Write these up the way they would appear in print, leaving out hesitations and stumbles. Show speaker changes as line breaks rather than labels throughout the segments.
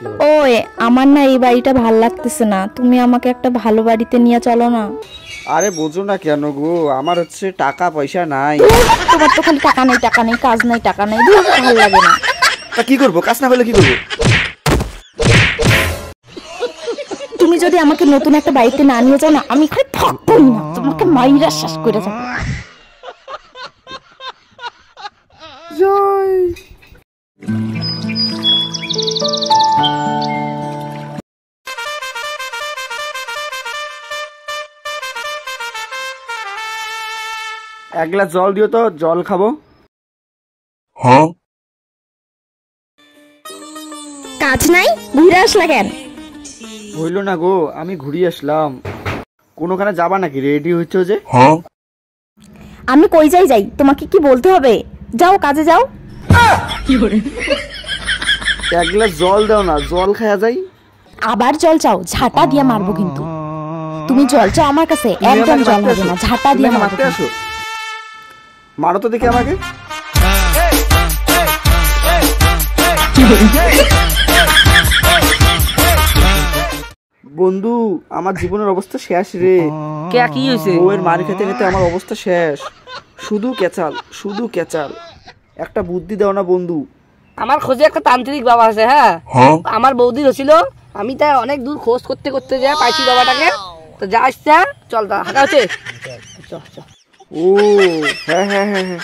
ওই আমার না এই বাড়িটা ভাল লাগতেছে না, তুমি আমাকে একটা ভালো বাড়িতে নিয়ে চলো না।
আরে বোঝো না কেন গো, আমার হচ্ছে টাকা পয়সা নাই।
তোমার তো খালি টাকা নেই টাকা নেই, কাজ নাই টাকা নেই, ভালো লাগে না।
তা কি করবো, কাজ না হলে কি করবো?
তুমি যদি আমাকে নতুন একটা বাড়িতে না নিয়ে যাও না, আমি এখানে থাকবোই না, তোমাকে মাইরা শেষ করে যাবো।
জয় এক গ্লাস জল দিও তো, জল খাবো।
হ্যাঁ
কাজ নাই, ঘুরে আসলা কেন?
হইল না গো, আমি ঘুরিয়ে আসলাম। কোনোখানে যাবা নাকি? রেডি হচ্ছ যে?
হ্যাঁ
আমি কই যাই, তোমাকে কি বলতে হবে? যাও কাজে যাও।
এক গ্লাস জল দাও না, জল খাওয়া যাই।
আবার জল চাও? ঝাঁটা দিয়ে মারবো কিন্তু। তুমি জল চাও আমার কাছে, একদম জল হবে না, ঝাঁটা দিয়ে মারতে
আসো। মারো তো দেখি আমাকে। বন্ধু, আমার জীবনের অবস্থা শেষ রে।
কে কি হয়েছে?
বউয়ের মারি খেতে খেতে আমার অবস্থা শেষ। শুধু কেচাল, শুধু কেচাল। একটা বুদ্ধি দাও না বন্ধু।
আমার খোঁজে একটা তান্ত্রিক বাবা আছে। হ্যাঁ, আমার বৌদি হচ্ছিল, আমি তাই অনেক দূর খোঁজ করতে করতে যা পাইছি বাবাটাকে। তো যা আসছে, চল তা হাঁকা হচ্ছে।
ও হ্যাঁ হ্যাঁ হ্যাঁ হ্যাঁ।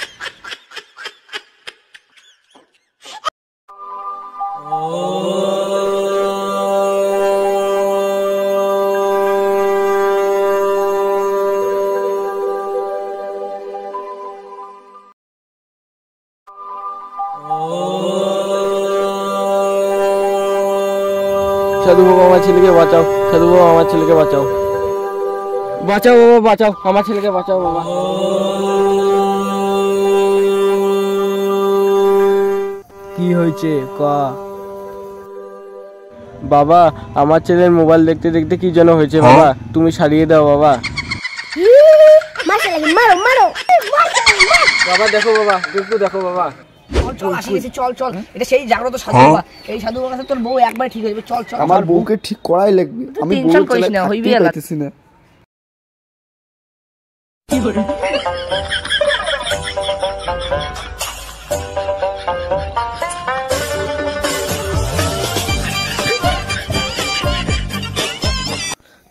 সাধু বাবা আমার ছেলেকে বাঁচাও, সাধু বাবা আমার ছেলেকে বাঁচাও, বাঁচাও বাবা বাঁচাও, আমার ছেলেকে বাঁচাও বাবা। কি হয়েছে ক বাবা? আমার ছেলের মোবাইল দেখতে দেখতে কি যেন হয়েছে বাবা, তুমি সারিয়ে দাও বাবা। বাবা দেখো বাবা, একটু দেখো বাবা।
চল চল, এটা সেই জাগ্রত সাধু বাবা। এই সাধু বাবার কাছে তোর বউ একবার ঠিক হয়ে যাবে। চল চল,
আমার বউকে ঠিক করাই লাগবে। আমি
টেনশন করিস না, হইবে
পাইতেছি না।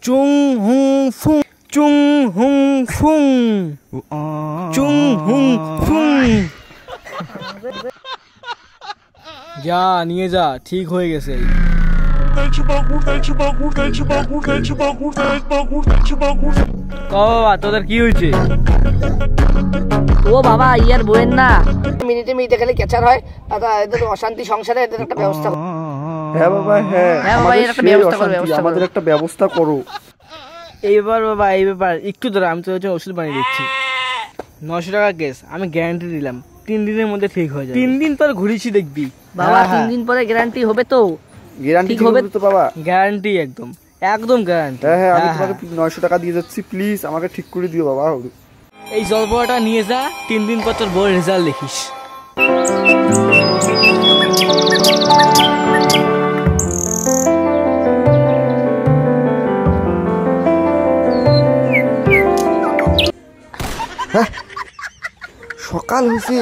চুং হুং ফুং, চুং হুং ফুং, চুং হুং ফুং। যা নিয়ে যা, ঠিক হয়ে গেছে। বাবা তোদের কি হয়েছে?
ও বাবা, ইয়ার বউয়ের না মিনিটে মিনিটে খালি ক্যাচার হয়। এদের অশান্তি সংসারে, এদের একটা ব্যবস্থা করো।
হ্যাঁ বাবা হ্যাঁ,
এর একটা ব্যবস্থা করো,
আমাদের একটা ব্যবস্থা করো।
এইবার বাবা এই ব্যাপার একটু ধরে, আমি তো ওষুধ বানিয়ে দিচ্ছি। 900 টাকা কেস, আমি গ্যারান্টি দিলাম 3 দিনের মধ্যে ঠিক হয়ে যাবে। 3 দিন পর ঘুরিয়েছি দেখবি
বাবা। 3 দিন পরে গ্যারান্টি হবে তো?
গ্যারান্টি হবে তো বাবা?
গ্যারান্টি একদম একদম গ্যারান্টি।
হ্যাঁ হ্যাঁ, আমি তোমাকে 900 টাকা দিয়ে যাচ্ছি, প্লিজ আমাকে ঠিক করে দিও বাবা।
এই জলপড়াটা নিয়ে যা, 3 দিন পর তোর বড় রেজাল্ট দেখিস।
হ্যাঁ, সকাল হয়েছে,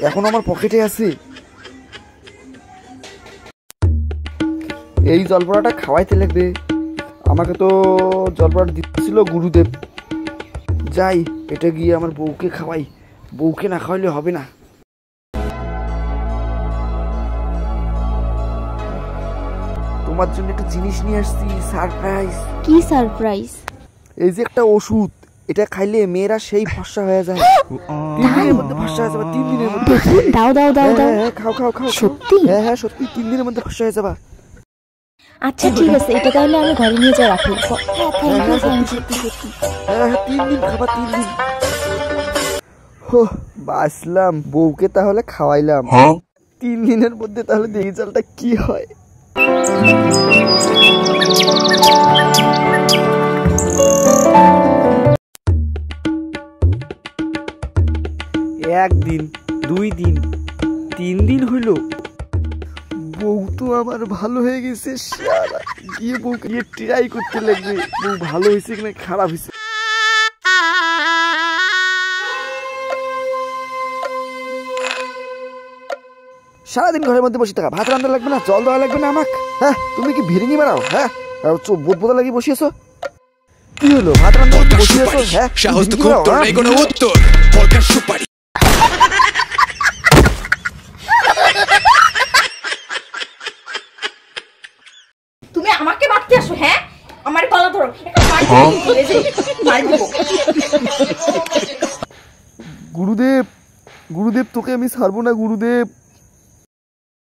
এখন আমার পকেটে আছে। এই জলপড়াটা খাওয়াইতে লাগবে। আমাকে তো জলপড়াটা দিচ্ছিল গুরুদেব। যাই, এটা গিয়ে আমার বউকে খাওয়াই। বউকে না খাওয়াইলে হবে না। তোমার জন্য একটা জিনিস নিয়ে আসছি, সারপ্রাইজ।
কি সারপ্রাইজ?
এই যে একটা ওষুধ, এটা খাইলে মেয়েরা সেই ফর্সা হয়ে যায়। 3 দিনের মধ্যে ফর্সা হয়ে যাবে, 3 দিনের মধ্যে।
দাও দাও দাও দাও।
হ্যাঁ খাও খাও খাও।
সত্যি?
হ্যাঁ হ্যাঁ সত্যি, 3 দিনের মধ্যে ফর্সা হয়ে যাবা।
আচ্ছা ঠিক আছে, এটা তাহলে আমি ঘরে নিয়ে যা রাখি।
সত্যি সত্যি। হ্যাঁ 3 দিন খাবা, 3 দিন। বাঁচলাম, বউকে তাহলে খাওয়াইলাম। 3 দিনের মধ্যে তাহলে দেখি চালটা কি হয়। একদিন, 2 দিন, 3 দিন হইল, বউ তো আমার ভালো হয়ে গেছে, শালা গিয়ে বউকে গিয়ে ট্রাই করতে লাগবে বউ ভালো হয়েছে কিনা খারাপ হয়েছে। সারাদিন ঘরের মধ্যে বসে থাকা, ভাত রান্না লাগবে না, জল দেওয়া লাগবে না আমাকে? হ্যাঁ, তুমি কি ভিড়িঙি বানাও? হ্যাঁ, বোধ বোধা লাগিয়ে বসিয়েছো, কি হলো? ভাত রান্না বসিয়েছো? হ্যাঁ,
সাহস তো খুব তোর নেই কোনো উত্তর, বলকার সুপারি।
তুমি আমাকে মারতে আসো? হ্যাঁ, আমার গলা ধরো,
গুরুদেব, গুরুদেব তোকে আমি ছাড়বো না গুরুদেব।